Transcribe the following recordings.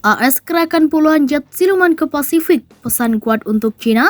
AS kerahkan puluhan jet siluman ke Pasifik, pesan kuat untuk China?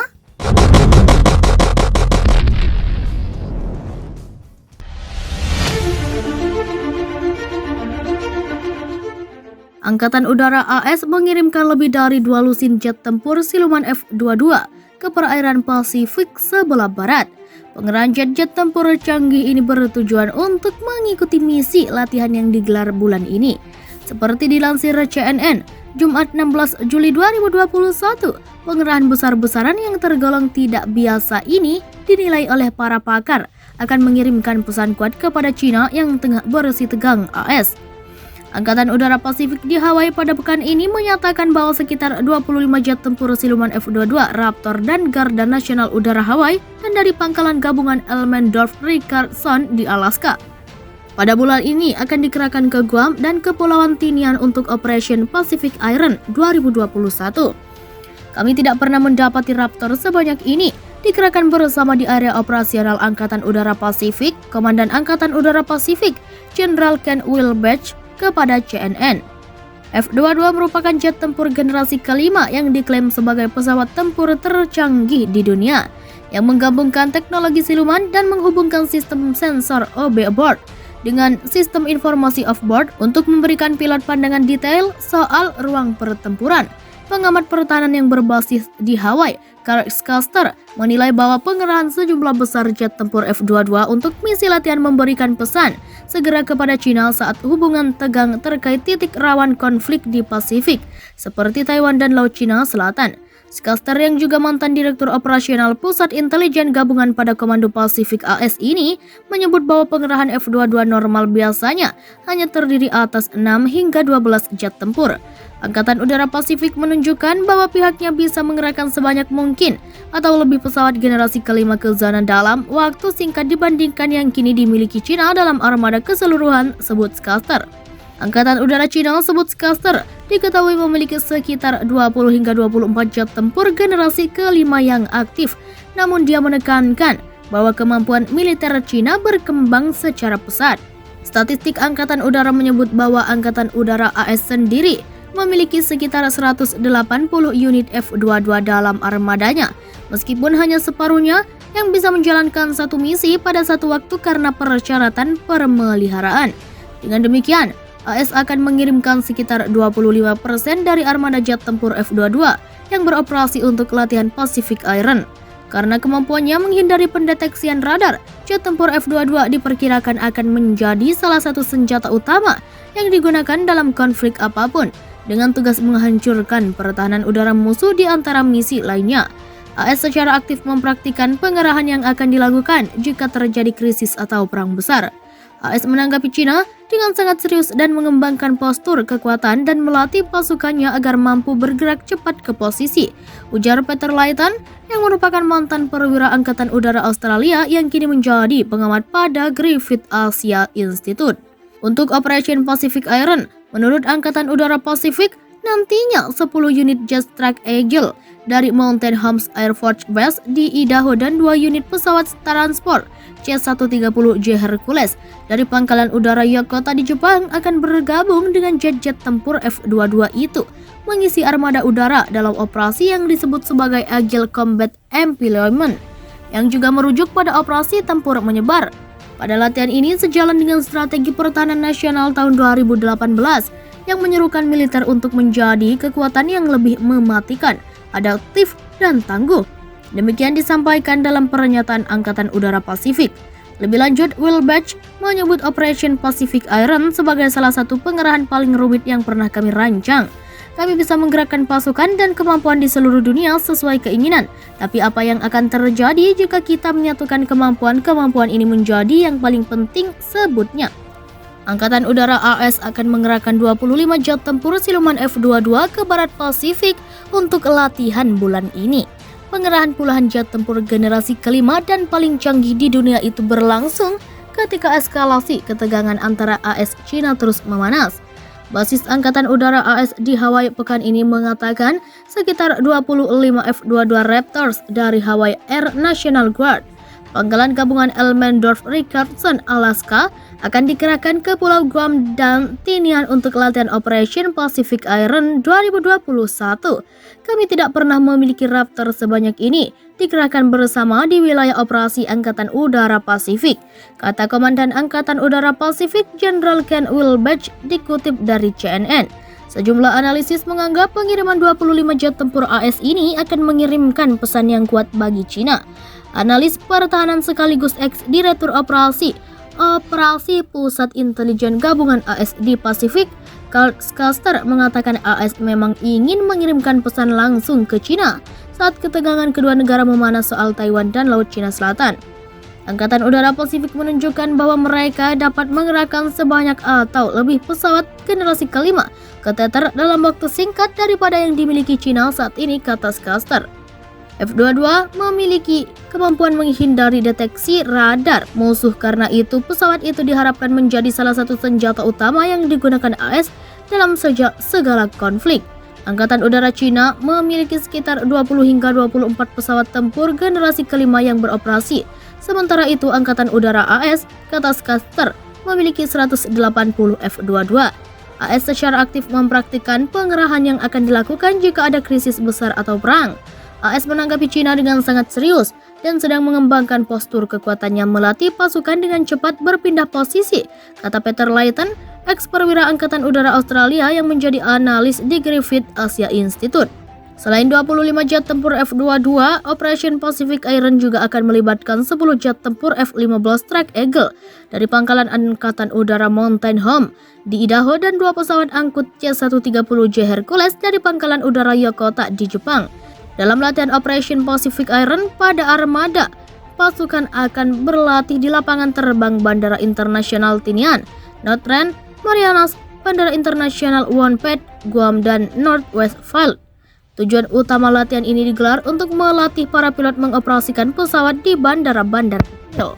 Angkatan Udara AS mengirimkan lebih dari 2 lusin jet tempur siluman F-22 ke perairan Pasifik sebelah barat. Pengerahan jet-jet tempur canggih ini bertujuan untuk mengikuti misi latihan yang digelar bulan ini. Seperti dilansir CNN, Jumat 16 Juli 2021, pengerahan besar-besaran yang tergolong tidak biasa ini dinilai oleh para pakar akan mengirimkan pesan kuat kepada China yang tengah bersitegang AS. Angkatan Udara Pasifik di Hawaii pada pekan ini menyatakan bahwa sekitar 25 jet tempur siluman F-22 Raptor dan Garda Nasional Udara Hawaii dan dari pangkalan gabungan Elmendorf-Richardson di Alaska pada bulan ini akan dikerahkan ke Guam dan Kepulauan Tinian untuk Operation Pacific Iron 2021. Kami tidak pernah mendapati Raptor sebanyak ini dikerahkan bersama di area operasional Angkatan Udara Pasifik, Komandan Angkatan Udara Pasifik, Jenderal Ken Wilbech, kepada CNN. F-22 merupakan jet tempur generasi kelima yang diklaim sebagai pesawat tempur tercanggih di dunia, yang menggabungkan teknologi siluman dan menghubungkan sistem sensor OB aboard dengan sistem informasi off-board untuk memberikan pilot pandangan detail soal ruang pertempuran. Pengamat pertahanan yang berbasis di Hawaii, Karl Skaster, menilai bahwa pengerahan sejumlah besar jet tempur F-22 untuk misi latihan memberikan pesan segera kepada China saat hubungan tegang terkait titik rawan konflik di Pasifik, seperti Taiwan dan Laut Cina Selatan. Skaster yang juga mantan Direktur Operasional Pusat Intelijen Gabungan pada Komando Pasifik AS ini menyebut bahwa pengerahan F-22 normal biasanya hanya terdiri atas 6 hingga 12 jet tempur. Angkatan Udara Pasifik menunjukkan bahwa pihaknya bisa mengerahkan sebanyak mungkin atau lebih pesawat generasi kelima ke zona dalam waktu singkat dibandingkan yang kini dimiliki China dalam armada keseluruhan, sebut Skaster. Angkatan Udara China, sebut Skaster, diketahui memiliki sekitar 20 hingga 24 jet tempur generasi kelima yang aktif. Namun dia menekankan bahwa kemampuan militer China berkembang secara pesat. Statistik Angkatan Udara menyebut bahwa Angkatan Udara AS sendiri memiliki sekitar 180 unit F-22 dalam armadanya, meskipun hanya separuhnya yang bisa menjalankan satu misi pada satu waktu karena persyaratan pemeliharaan. Dengan demikian, AS akan mengirimkan sekitar 25% dari armada jet tempur F-22 yang beroperasi untuk latihan Pacific Iron. Karena kemampuannya menghindari pendeteksian radar, jet tempur F-22 diperkirakan akan menjadi salah satu senjata utama yang digunakan dalam konflik apapun, dengan tugas menghancurkan pertahanan udara musuh di antara misi lainnya. AS secara aktif mempraktikkan pengerahan yang akan dilakukan jika terjadi krisis atau perang besar. AS menanggapi China dengan sangat serius dan mengembangkan postur kekuatan dan melatih pasukannya agar mampu bergerak cepat ke posisi, ujar Peter Layton yang merupakan mantan perwira Angkatan Udara Australia yang kini menjadi pengamat pada Griffith Asia Institute. Untuk Operation Pacific Iron, menurut Angkatan Udara Pasifik, nantinya 10 unit Jet Strike Eagle dari Mountain Homes Air Force Base di Idaho dan 2 unit pesawat transport C-130J Hercules dari Pangkalan Udara Yokota di Jepang akan bergabung dengan jet-jet tempur F-22 itu, mengisi armada udara dalam operasi yang disebut sebagai Agile Combat Employment, yang juga merujuk pada operasi tempur menyebar. Pada latihan ini sejalan dengan strategi pertahanan nasional tahun 2018 yang menyerukan militer untuk menjadi kekuatan yang lebih mematikan, adaptif, dan tangguh. Demikian disampaikan dalam pernyataan Angkatan Udara Pasifik. Lebih lanjut, Wilbech menyebut Operation Pacific Iron sebagai salah satu pengerahan paling rumit yang pernah kami rancang. Kami bisa menggerakkan pasukan dan kemampuan di seluruh dunia sesuai keinginan. Tapi apa yang akan terjadi jika kita menyatukan kemampuan ini menjadi yang paling penting, sebutnya. Angkatan Udara AS akan mengerahkan 25 jet tempur siluman F-22 ke barat Pasifik untuk latihan bulan ini. Pengerahan puluhan jet tempur generasi kelima dan paling canggih di dunia itu berlangsung ketika eskalasi ketegangan antara AS China terus memanas. Basis Angkatan Udara AS di Hawaii pekan ini mengatakan sekitar 25 F-22 Raptors dari Hawaii Air National Guard Pangkalan gabungan Elmendorf Richardson, Alaska akan dikerahkan ke Pulau Guam dan Tinian untuk latihan Operation Pacific Iron 2021. Kami tidak pernah memiliki Raptor sebanyak ini dikerahkan bersama di wilayah operasi Angkatan Udara Pasifik, kata Komandan Angkatan Udara Pasifik Jenderal Ken Wilbech dikutip dari CNN. Sejumlah analisis menganggap pengiriman 25 jet tempur AS ini akan mengirimkan pesan yang kuat bagi Cina. Analis pertahanan sekaligus ex-direktur operasi Pusat Intelijen Gabungan AS di Pasifik, Karl Skaster mengatakan AS memang ingin mengirimkan pesan langsung ke Cina saat ketegangan kedua negara memanas soal Taiwan dan Laut Cina Selatan. Angkatan Udara Pasifik menunjukkan bahwa mereka dapat mengerahkan sebanyak atau lebih pesawat generasi kelima ke teater dalam waktu singkat daripada yang dimiliki Cina saat ini, kata Skaster. F-22 memiliki kemampuan menghindari deteksi radar musuh, karena itu pesawat itu diharapkan menjadi salah satu senjata utama yang digunakan AS dalam segala konflik. Angkatan Udara Cina memiliki sekitar 20 hingga 24 pesawat tempur generasi kelima yang beroperasi. Sementara itu Angkatan Udara AS, kata Skaster, memiliki 180 F-22. AS secara aktif mempraktikkan pengerahan yang akan dilakukan jika ada krisis besar atau perang. AS menanggapi Cina dengan sangat serius dan sedang mengembangkan postur kekuatannya melatih pasukan dengan cepat berpindah posisi, kata Peter Layton, ex-perwira Angkatan Udara Australia yang menjadi analis di Griffith Asia Institute. Selain 25 jet tempur F-22, Operation Pacific Iron juga akan melibatkan 10 jet tempur F-15 Strike Eagle dari Pangkalan Angkatan Udara Mountain Home di Idaho dan 2 pesawat angkut C-130J Hercules dari Pangkalan Udara Yokota di Jepang. Dalam latihan Operation Pacific Iron pada armada, pasukan akan berlatih di lapangan terbang Bandara Internasional Tinian, Northrend, Marianas, Bandara Internasional Wonpet, Guam, dan Northwest Field. Tujuan utama latihan ini digelar untuk melatih para pilot mengoperasikan pesawat di bandara-bandara itu.